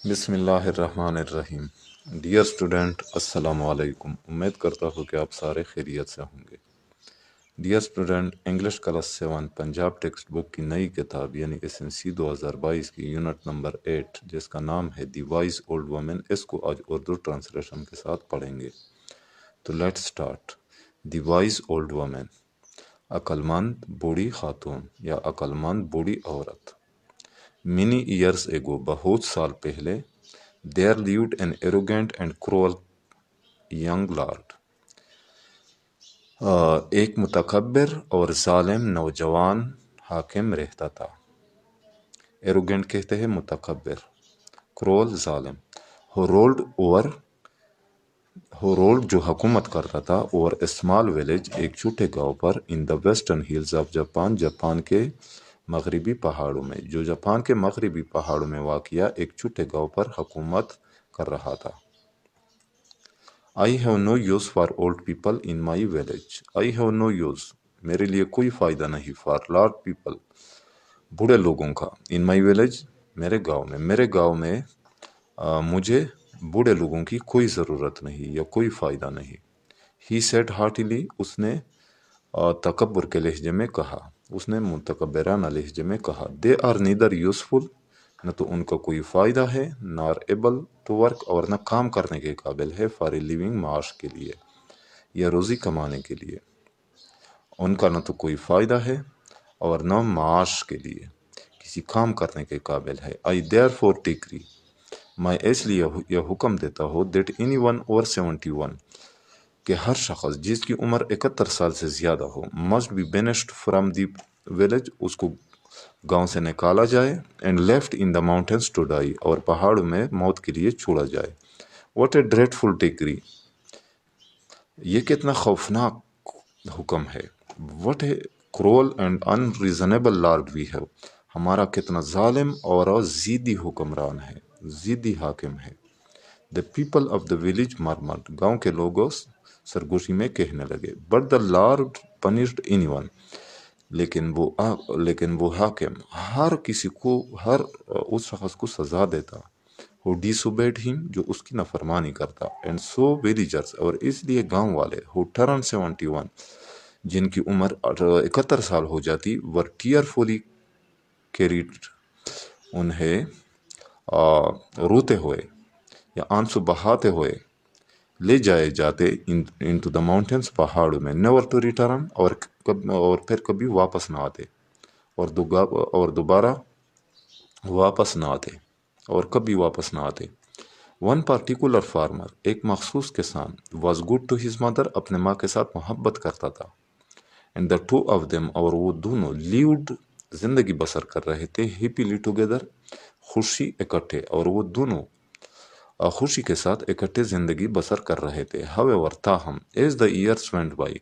بسم اللہ الرحمن الرحیم۔ ڈیئر اسٹوڈنٹ، السلام علیکم۔ امید کرتا ہوں کہ آپ سارے خیریت سے ہوں گے۔ Dear student, English class 7 Punjab text book کی نئی کتاب یعنی SNC 2022 کی یونٹ نمبر 8 جس کا نام ہے دی وائز اولڈ وومن، اس کو آج اردو ٹرانسلیشن کے ساتھ پڑھیں گے۔ تو لیٹ سٹارٹ۔ دی وائز اولڈ وومن، عقل مند بوڑھی خاتون یا عقل مند بوڑھی عورت۔ Many years ago، بہت سال پہلے، there lived an arrogant and cruel young lord۔ ایک متکبر اور ظالم نوجوان حاکم رہتا تھا۔ arrogant کہتے ہیں متکبر، cruel ظالم۔ who ruled جو حکومت کرتا تھا over a small village ایک چھوٹے گاؤں پر in the western hills of Japan، Japan کے مغربی پہاڑوں میں، جو جاپان کے مغربی پہاڑوں میں واقع ایک چھوٹے گاؤں پر حکومت کر رہا تھا۔ I have no use for old people in my village۔ I have no use، میرے لیے کوئی فائدہ نہیں، for old people، بوڑھے لوگوں کا، in my village، میرے گاؤں میں، میرے گاؤں میں مجھے بوڑھے لوگوں کی کوئی ضرورت نہیں یا کوئی فائدہ نہیں۔ He said heartily، اس نے تکبر کے لہجے میں کہا، اس نے متکبرانہ لہجے میں کہا۔ They are neither useful، نہ تو ان کا کوئی فائدہ ہے، nor able to work، اور نہ کام کرنے کے قابل ہے، for a living، معاش کے لیے یا روزی کمانے کے لیے۔ ان کا نہ تو کوئی فائدہ ہے اور نہ معاش کے لیے کسی کام کرنے کے قابل ہے۔ I therefore decree، میں اس لیے یہ حکم دیتا ہوں that anyone over 71، کہ ہر شخص جس کی عمر 71 سال سے زیادہ ہو must be banished from the village، اس کو گاؤں سے نکالا جائے، and left in the mountains to die، اور پہاڑوں میں موت کے لیے چھوڑا جائے۔ What a dreadful decree، یہ کتنا خوفناک حکم ہے۔ What a cruel and unreasonable lord we have، ہمارا کتنا ظالم اور ضدی حکمران ہے، ضدی حاکم ہے۔ The people of the village murmured، گاؤں کے لوگوں سرگوشی میں کہنے لگے۔ But the Lord punished anyone، لیکن وہ حاکم ہر کسی کو، ہر اس شخص کو سزا دیتا who disobeyed him، جو اس کی نافرمانی کرتا۔ And so villagers، اور اس لیے گاؤں والے who turned 71، جن کی عمر 71 سال ہو جاتی were tearfully carried، انہیں روتے ہوئے یا آنسو بہاتے ہوئے لے جائے جاتے into the mountains، پہاڑوں میں، never to return، اور پھر کبھی واپس نہ آتے، اور دوبارہ واپس نہ آتے، اور کبھی واپس نہ آتے۔ One particular farmer، ایک مخصوص کسان was good to his mother، اپنے ماں کے ساتھ محبت کرتا تھا۔ And the two of them، اور وہ دونوں lived، زندگی بسر کر رہے تھے happily together، خوشی اکٹھے، اور وہ دونوں خوشی کے ساتھ اکٹھے زندگی بسر کر رہے تھے۔ However، تاہم as the years went by،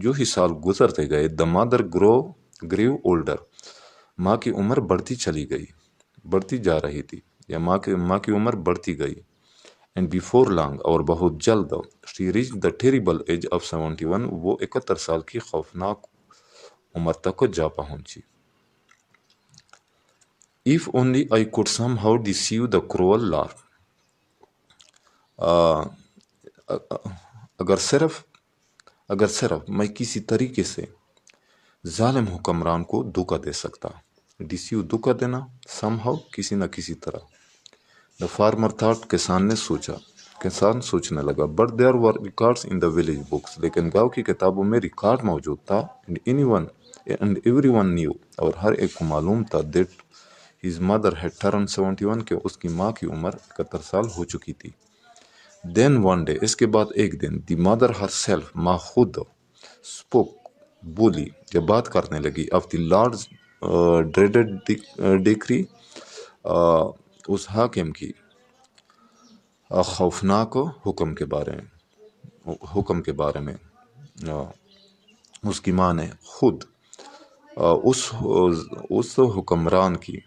جو ہی سال گزرتے گئے the mother grew older، ماں کی عمر بڑھتی جا رہی تھی، یا ماں کی عمر بڑھتی گئی۔ And before long، اور بہت جلد she reached the terrible age of 71، وہ 71 سال کی خوفناک عمر تک جا پہنچی۔ If only I could somehow deceive the cruel Lord، اگر صرف میں کسی طریقے سے ظالم حکمران کو دھوکہ دے سکتا۔ ڈیسیو، دھوکہ دینا، somehow، کسی نہ کسی طرح۔ The farmer thought، کسان سوچنے لگا۔ But there were records in the village books، لیکن گاؤں کی کتابوں میں ریکارڈ موجود تھا۔ And everyone knew، اور ہر ایک کو معلوم تھا that his mother had turned 71، کہ اس کی ماں کی عمر 71 سال ہو چکی تھی۔ Then one day، اس کے بعد ایک دن the mother herself، ماں خود spoke، بولی یا بات کرنے لگی of the Lord's dreaded decree، اس حاکم کی خوفناک حکم کے بارے میں۔ اس کی ماں نے خود اس حکمران کی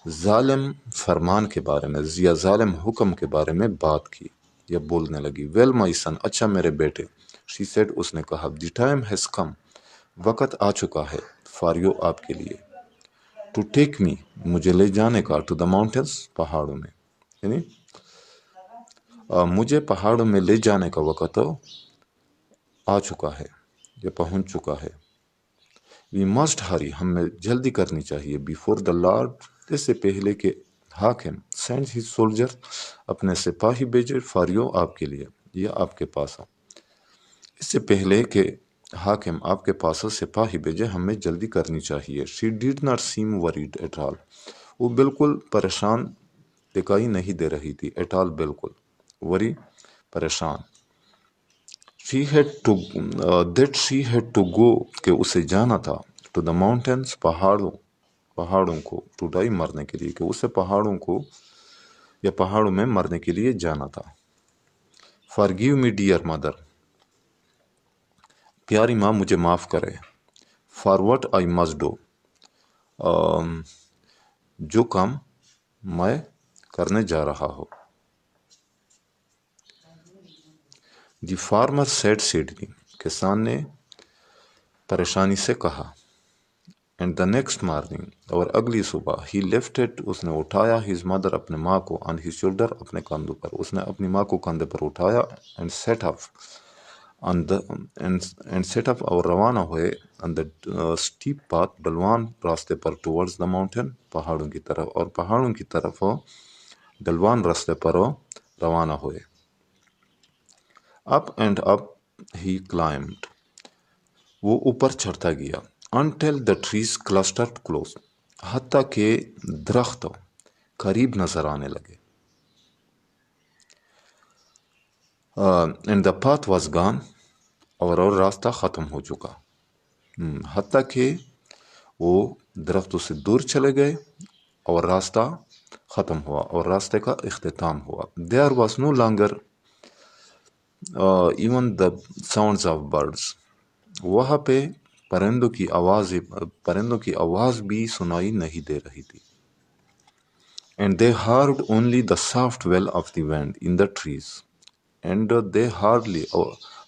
ظالم فرمان کے بارے میں یا ظالم حکم کے بارے میں بات کی یا بولنے لگی۔ Well my son، اچھا میرے بیٹے، she said، اس نے کہا، the time has come، وقت آ چکا ہے for you، آپ کے لیے، to take me، مجھے لے جانے کا، to the mountains، پہاڑوں میں، یعنی مجھے پہاڑوں میں لے جانے کا وقت آ چکا ہے یا پہنچ چکا ہے. وی مسٹ ہری، ہمیں جلدی کرنی چاہیے. بیفور دا لارڈ، اس سے پہلے کہ حاکم سینڈ ہز سولجر، اپنے سپاہی بھیجے، فار یو، آپ کے لیے یا آپ کے پاس. اس سے پہلے کہ حاکم آپ کے پاس سپاہی بھیجے ہمیں جلدی کرنی چاہیے. She did not seem worried at all, وہ بالکل پریشان دکھائی نہیں دے رہی تھی. ایٹ آل بالکل، وری پریشان. She had to that she had to go, کہ اسے جانا تھا. ٹو دا ماؤنٹینس، پہاڑوں کو. ٹو ڈائی، مرنے کے لیے، کہ اسے پہاڑوں کو یا پہاڑوں میں مرنے کے لیے جانا تھا. For give me dear mother, پیاری ماں مجھے معاف کرے. For what I must do, جو کام میں کرنے جا رہا ہوں. دی فارمر سیڈ سیڈلی، کسان نے پریشانی سے کہا. اینڈ دا نیکسٹ مارننگ، اور اگلی صبح، ہی لفٹڈ، اس نے اٹھایا، ہز مدر، اپنے ماں کو، آن ہز شولڈر، اپنے کندھوں پر. اس نے اپنی ماں کو کندھے پر اٹھایا. اینڈ سیٹ اپ، اور روانہ ہوئے. آن دا اسٹیپ پاتھ، ڈلوان راستے پر. ٹورڈز دا ماؤنٹین، پہاڑوں کی طرف، اور پہاڑوں کی طرف ڈلوان راستے پر روانہ ہوئے. اپ اینڈ اپ ہی کلائمڈ، وہ اوپر چڑھتا گیا. Until the trees clustered close, حتیٰ کہ درخت قریب نظر آنے لگے. اینڈ دا پاتھ واز گان، اور راستہ ختم ہو چکا. حتیٰ کہ وہ درختوں سے دور چلے گئے اور راستہ ختم ہوا، اور راستے کا اختتام ہوا. There was no longer even the sounds of birds, وہاں پہ پرندوں کی آواز بھی سنائی نہیں دے رہی تھی. And they heard only the soft wail of the wind in the trees. And they hardly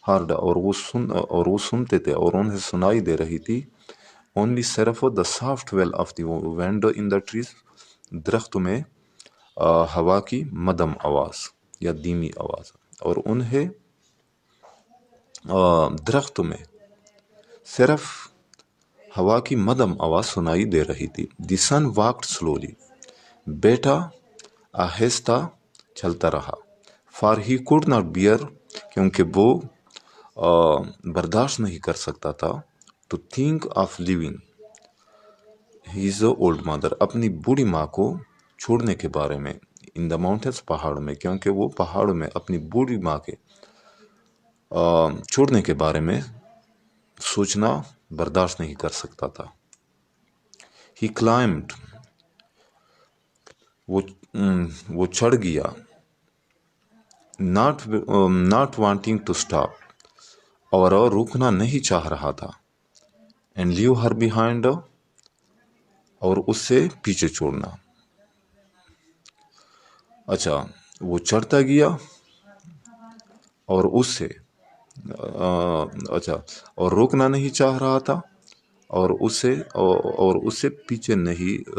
heard, اور وہ سنتے تھے، اور انہیں سنائی دے رہی تھی. اونلی صرف the soft wail of the wind in the trees, درختوں میں ہوا کی مدم آواز یا دھیمی آواز. اور انہیں درختوں میں صرف ہوا کی مدم آواز سنائی دے رہی تھی. دی سن واکڈ سلولی، بیٹا آہستہ چلتا رہا. For he could not bear, کیونکہ وہ برداشت نہیں کر سکتا تھا. To think of leaving his old mother, اپنی بوڑھی ماں کو چھوڑنے کے بارے میں. ان دا ماؤنٹینس، پہاڑوں میں، کیونکہ وہ پہاڑوں میں اپنی بوڑھی ماں کے چھوڑنے کے بارے میں سوچنا برداشت نہیں کر سکتا تھا. ہی کلائمڈ، وہ چڑھ گیا. ناٹ وانٹنگ ٹو اسٹاپ، اور رکنا نہیں چاہ رہا تھا. اینڈ لیو ہر بیہائنڈ، اور اس سے پیچھے چھوڑنا. اچھا، وہ چڑھتا گیا اور اس سے اور روکنا نہیں چاہ رہا تھا، اور اس سے پیچھے نہیں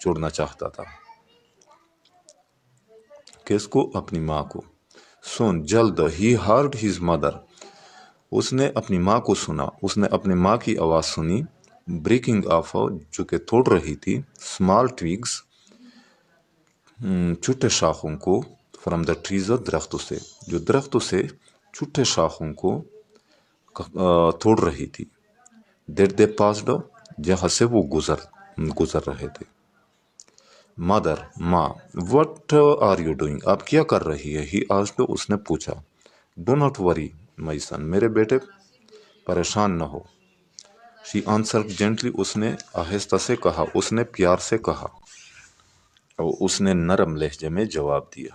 چھوڑنا چاہتا تھا. کس کو؟ اپنی ماں کو. سون، جلد. ہی ہارڈ ہز مدر، اس نے اپنی ماں کو سنا. اس نے اپنی ماں کی آواز سنی. بریکنگ آف، جو کہ توڑ رہی تھی. اسمال ٹویگس، چھوٹے شاخوں کو. فرام دا ٹریز، درختوں سے، جو درختوں سے چھوٹے شاخوں کو توڑ رہی تھی. دیٹ دے پاسڈ، جہاں سے وہ گزر رہے تھے. مدر، ماں. وٹ آر یو ڈوئنگ، آپ کیا کر رہی ہے؟ ہی آسکڈ، اس نے پوچھا. ڈو ناٹ وری مائی سن، میرے بیٹے پریشان نہ ہو. شی آنسرڈ جینٹلی، اس نے آہستہ سے کہا، اس نے پیار سے کہا، اور اس نے نرم لہجے میں جواب دیا.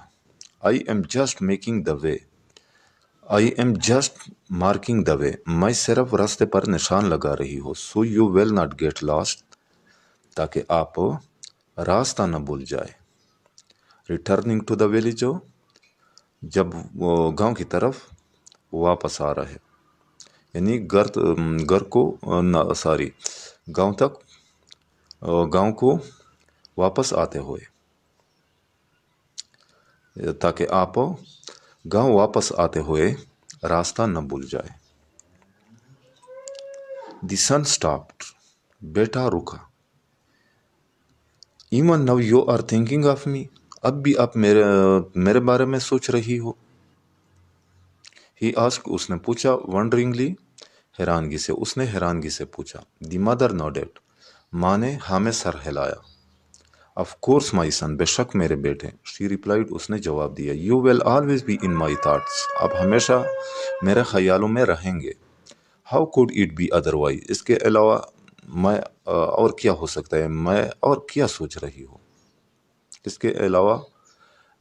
I'm just making the way, I'm just marking the way, میں صرف راستے پر نشان لگا رہی ہوں. So you will not get lost, تاکہ آپ راستہ نہ بھول جائے. ریٹرننگ ٹو دا ویلیج، جب وہ گاؤں کی طرف واپس آ رہے، یعنی گاؤں کو واپس آتے ہوئے. تاکہ آپ گاؤں واپس آتے ہوئے راستہ نہ بھول جائے۔ دی سن اسٹاپڈ، بیٹا رکا۔ Even now you are thinking of me, اب بھی آپ میرے بارے میں سوچ رہی ہو۔ ہی آسک، اس نے پوچھا، ونڈرنگلی، حیرانگی سے، اس نے حیرانگی سے پوچھا۔ دی مدر نوڈیڈ، ماں نے ہاں میں سر ہلایا۔ آف کورس مائی سن، بے شک میرے بیٹے۔ شی ریپلائڈ، اس نے جواب دیا، you will always be in my thoughts, آپ ہمیشہ میرے خیالوں میں رہیں گے۔ How could it be otherwise, اس کے علاوہ میں اور کیا ہو سکتا ہے، میں اور کیا سوچ رہی ہوں، اس کے علاوہ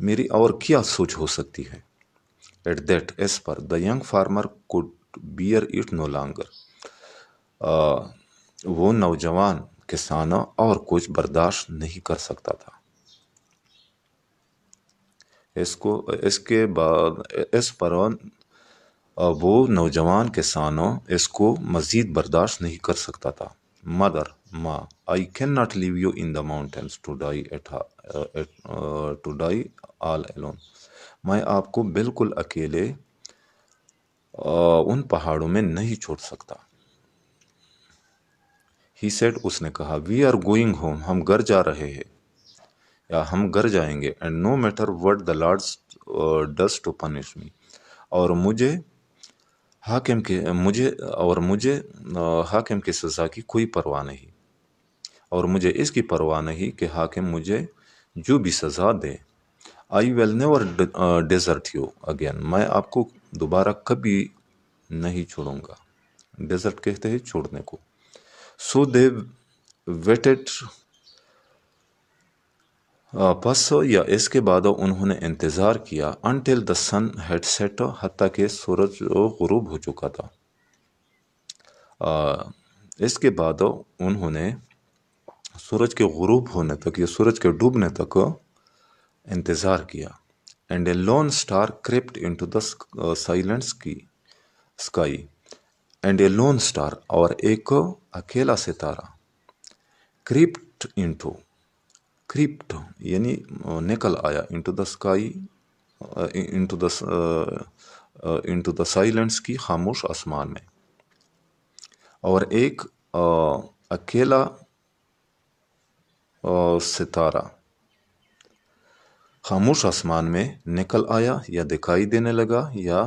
میری اور کیا سوچ ہو سکتی ہے۔ ایٹ دیٹ، اس پر، the young farmer could bear it no longer, وہ نوجوان کسان اور کچھ برداشت نہیں کر سکتا تھا۔ اس کے بعد، اس پر وہ نوجوان کسان اس کو مزید برداشت نہیں کر سکتا تھا۔ مدر، ماں، I can not leave you in the mountains to die all alone, میں آپ کو بالکل اکیلے ان پہاڑوں میں نہیں چھوڑ سکتا۔ ہی سیڈ، اس نے کہا، وی آر گوئنگ ہوم، ہم گھر جا رہے ہیں، یا ہم گھر جائیں گے۔ And no matter what the lord does to punish me, اور مجھے حاکم کی سزا کی کوئی پرواہ نہیں، اور مجھے اس کی پرواہ نہیں کہ حاکم مجھے جو بھی سزا دے۔ I will never desert you again, میں آپ کو دوبارہ کبھی نہیں چھوڑوں گا۔ ڈیزرٹ کہتے ہیں چھوڑنے کو۔ سو دے ویٹڈ، پس یا اس کے بعد انہوں نے انتظار کیا، until the sun had set, حتیٰ کہ سورج غروب ہو چکا تھا۔ اس کے بعد انہوں نے سورج کے غروب ہونے تک یا سورج کے ڈوبنے تک انتظار کیا۔ And a lone star crept into the silent sky, and a lone star, اور ایک اکیلا ستارہ، کریپٹ انٹو، کریپٹ یعنی نکل آیا، into the sky, into the سائلنٹس کی خاموش آسمان میں، اور ایک اکیلا ستارہ خاموش آسمان میں نکل آیا یا دکھائی دینے لگا یا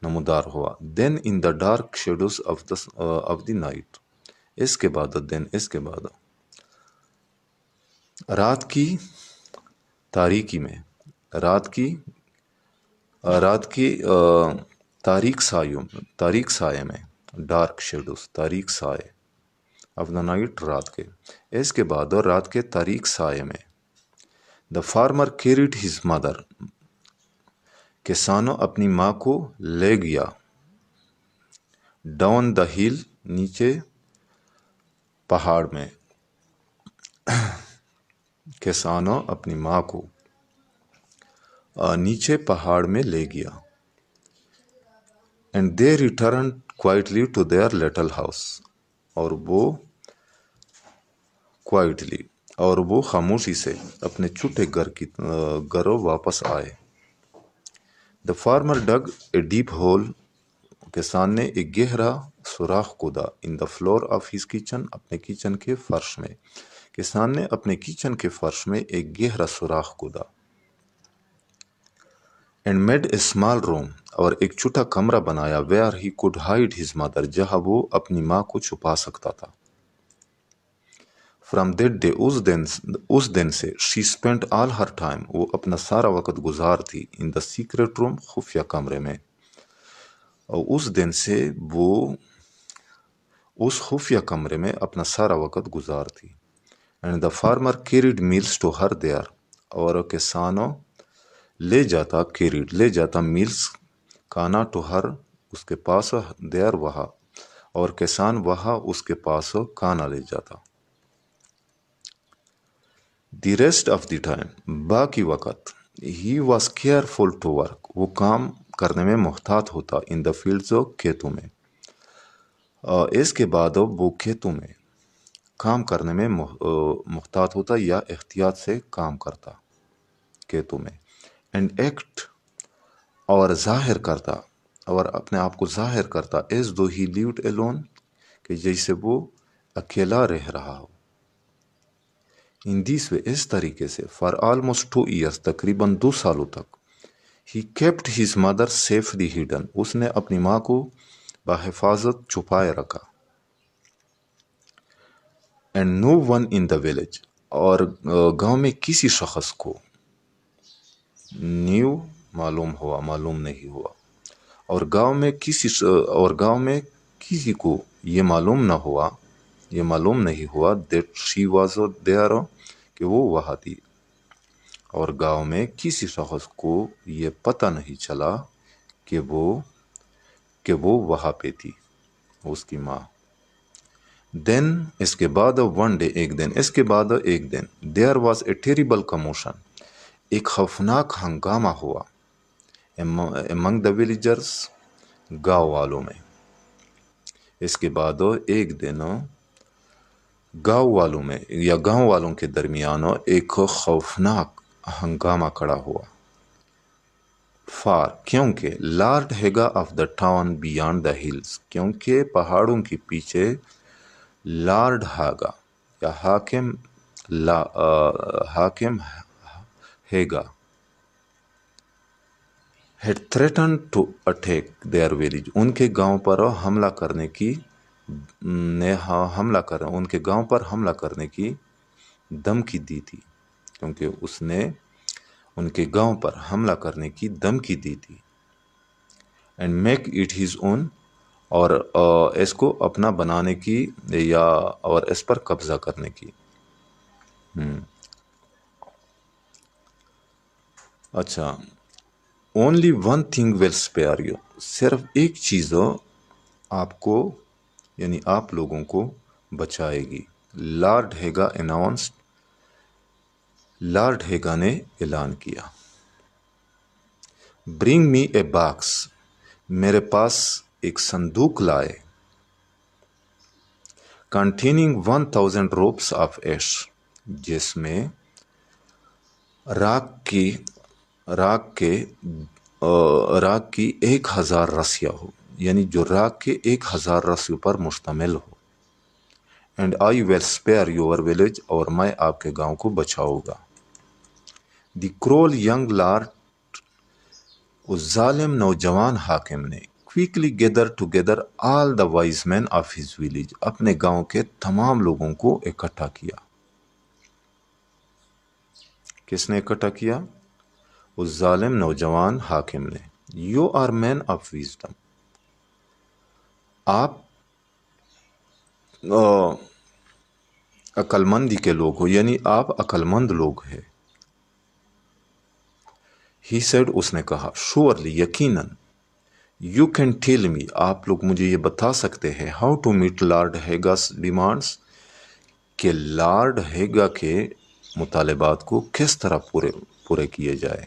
نمودار ہوا۔ Then in the dark shadows of the night, اس کے بعد رات کی تاریکی میں، رات کی تاریک سائے میں، ڈارک شیڈوز، تاریک سائے، آف دا نائٹ، رات کے، اس کے بعد رات کے تاریک سائے میں، دا فارمر کیریڈ ہز مدر، کسانوں اپنی ماں کو لے گیا، ڈاؤن دا ہل، نیچے پہاڑ میں، کسانوں اپنی ماں کو نیچے پہاڑ میں لے گیا۔ And they returned quietly to their little house, اور وہ خاموشی سے اپنے چھوٹے گھر واپس آئے۔ The farmer dug a deep hole, کسان نے ایک گہرا سوراخ کھودا، in the floor of his kitchen, اپنے کچن کے فرش میں، کسان نے اپنے کچن کے فرش میں ایک گہرا سوراخ کھودا۔ And made a small room, اور ایک چھوٹا کمرہ بنایا، where he could hide his mother, جہاں وہ اپنی ماں کو چھپا سکتا تھا۔ فرام دیٹ ڈے، اس دن سے، she spent all Hare time, وہ اپنا سارا وقت گزارتی، ان دا سیکرٹ روم، خفیہ کمرے میں، اور اس دن سے وہ اس خفیہ کمرے میں اپنا سارا وقت گزارتی۔ And the farmer carried meals to her there, اور کسانوں لے جاتا میلس کھانا ٹو ہر، اس کے پاس، دیئر وہاں، اور کسان وہاں اس کے پاس کھانا لے جاتا۔ The rest of the time, باقی وقت، he was careful to work, وہ کام کرنے میں محتاط ہوتا، ان دا فیلڈز، کھیتوں میں، اس کے بعد وہ کھیتوں میں کام کرنے میں محتاط ہوتا یا احتیاط سے کام کرتا، کھیتوں میں۔ اینڈ ایکٹ اور ظاہر کرتا اور اپنے آپ کو ظاہر کرتا ایز دو ہی لیوڈ alone کہ جیسے وہ اکیلا رہ رہا ہو. ان دیس وے اس طریقے سے فار آلموسٹ 2 years تقریباً 2 سالوں تک ہی kept his mother safely hidden اس نے اپنی ماں کو بحفاظت چھپائے رکھا. And no one in the village اور گاؤں میں کسی شخص کو نیو معلوم نہیں ہوا اور گاؤں میں کسی کو یہ معلوم نہیں ہوا دیٹ شی واز دیئر کہ وہ وہاں تھی. اور گاؤں میں کسی شخص کو یہ پتہ نہیں چلا کہ وہ وہاں پہ تھی اس کی ماں. دین اس کے بعد ون ڈے ایک دن there was a terrible commotion ایک خوفناک ہنگامہ ہوا امنگ دا ولیجرز گاؤں والوں میں. اس کے بعد ایک دن گاؤں والوں کے درمیان ایک خوفناک ہنگامہ کھڑا ہوا. فار کیونکہ lord Higa of the town beyond the hills کیونکہ پہاڑوں کے پیچھے لارڈ ہاگا یا حاکم ہیگا had threatened to attack their village ان کے گاؤں پر حملہ کرنے کی دھمکی دی تھی کیونکہ اس نے ان کے گاؤں پر حملہ کرنے کی دھمکی دی تھی. And make it his own اور اس کو اپنا بنانے کی اور اس پر قبضہ کرنے کی. اچھا only one thing will spare you صرف ایک چیز آپ کو یعنی آپ لوگوں کو بچائے گی. لارڈ ہیگا نے اعلان کیا. برنگ می اے باکس میرے پاس ایک صندوق لائے. کنٹیننگ 1000 ropes آف ایش جس میں راک کی 1000 رسیاں ہو یعنی جو راک کے 1000 رسیوں پر مشتمل ہو. And I will spare your village اور میں آپ کے گاؤں کو بچاؤں گا. دی کرول ینگ لارڈ اس ظالم نوجوان حاکم نے quickly gather together all the wise men of his village اپنے گاؤں کے تمام لوگوں کو اکٹھا کیا. کس نے اکٹھا کیا؟ اس ظالم نوجوان حاکم نے. You are men of wisdom آپ عقل مندی کے لوگ ہو یعنی آپ عقل مند لوگ ہیں. ہی سیڈ اس نے کہا شورلی یقیناً یو کین ٹیل می آپ لوگ مجھے یہ بتا سکتے ہیں how to meet lord Higa's demands کہ لارڈ ہیگا کے مطالبات کو کس طرح پورے کیے جائے.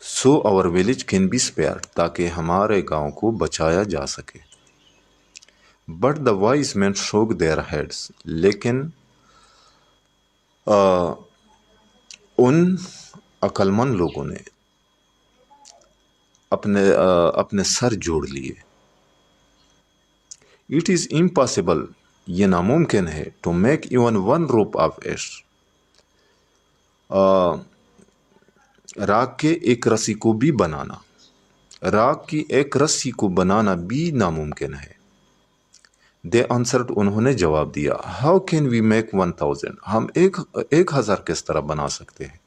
So our village can be spare تاکہ ہمارے گاؤں کو بچایا جا سکے. But the wise men shook their heads لیکن ان عقل مند لوگوں نے اپنے سر جوڑ لیے. اٹ از امپاسبل یہ ناممکن ہے to make even 1 rope of ash rock کے ایک رسی کو بھی بنانا بھی ناممکن ہے. دے آنسرڈ انہوں نے جواب دیا ہاؤ کین وی میک 1000 ہم 1000 کس طرح بنا سکتے ہیں.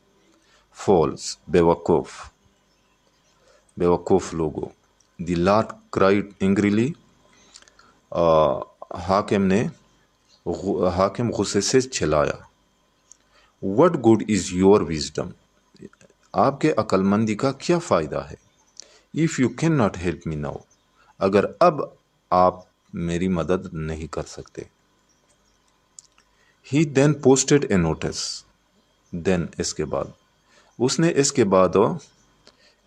فالس بیوقوف لوگوں. دی لارڈ کرائڈ انگریلی حاکم غصے سے چلایا. What good is your wisdom آپ کے عقل مندی کا کیا فائدہ ہے. If you can not help me now اگر اب آپ میری مدد نہیں کر سکتے. ہی دین پوسٹڈ اے نوٹس اس کے بعد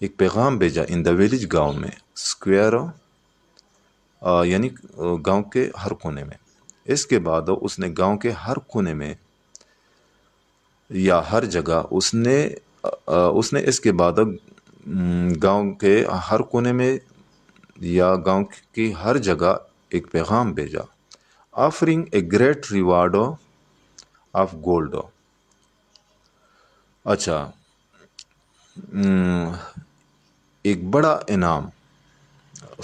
ایک پیغام بھیجا ان دا ولیج گاؤں میں اسکوائر یعنی گاؤں کے ہر کونے میں. اس کے بعد اس نے گاؤں کے ہر کونے میں یا ہر جگہ اس نے اس نے اس کے بعد گاؤں کے ہر کونے میں یا گاؤں کی ہر جگہ ایک پیغام بھیجا، offering a great reward of gold. اچھا، ایک بڑا انعام،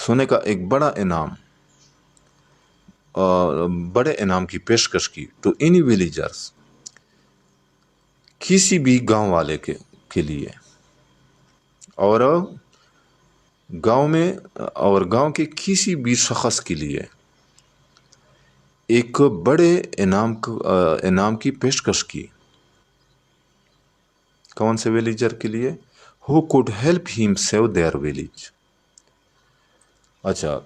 سونے کا ایک بڑا انعام، بڑے انعام کی پیشکش کی ٹو اینی ولیجرز، کسی بھی گاؤں والے کے لیے، اور گاؤں میں اور گاؤں کے کسی بھی شخص کے لیے ایک بڑے انعام کی پیشکش کی. کون سے ویلیجر کے لیے؟ Who could help him save their village. اچھا،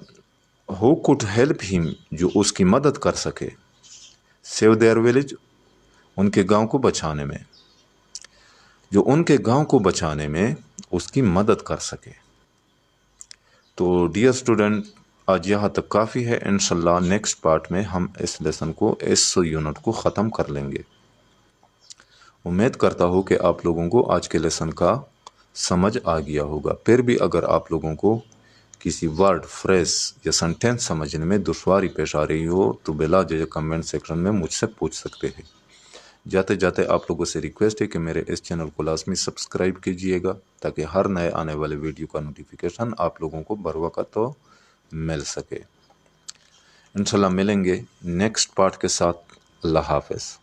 ہو کوڈ ہیلپ ہیم، جو اس کی مدد کر سکے، سیو دیئر ویلیج، ان کے گاؤں کو بچانے میں، جو ان کے گاؤں کو بچانے میں اس کی مدد کر سکے. تو ڈیئر اسٹوڈنٹ، آج یہاں تک کافی ہے. انشاءاللہ نیکسٹ پارٹ میں ہم اس لیسن کو، اس یونٹ کو ختم کر لیں گے. امید کرتا ہوں کہ آپ لوگوں کو آج کے لیسن کا سمجھ آ گیا ہوگا. پھر بھی اگر آپ لوگوں کو کسی ورڈ، فریز یا سنٹینس سمجھنے میں دشواری پیش آ رہی ہو تو بلا جھجک کمنٹ سیکشن میں مجھ سے پوچھ سکتے ہیں. جاتے جاتے آپ لوگوں سے ریکویسٹ ہے کہ میرے اس چینل کو لازمی سبسکرائب کیجئے گا تاکہ ہر نئے آنے والے ویڈیو کا نوٹیفیکیشن آپ لوگوں کو بروقت تو مل سکے. انشاءاللہ ملیں گے نیکسٹ پارٹ کے ساتھ. اللہ حافظ.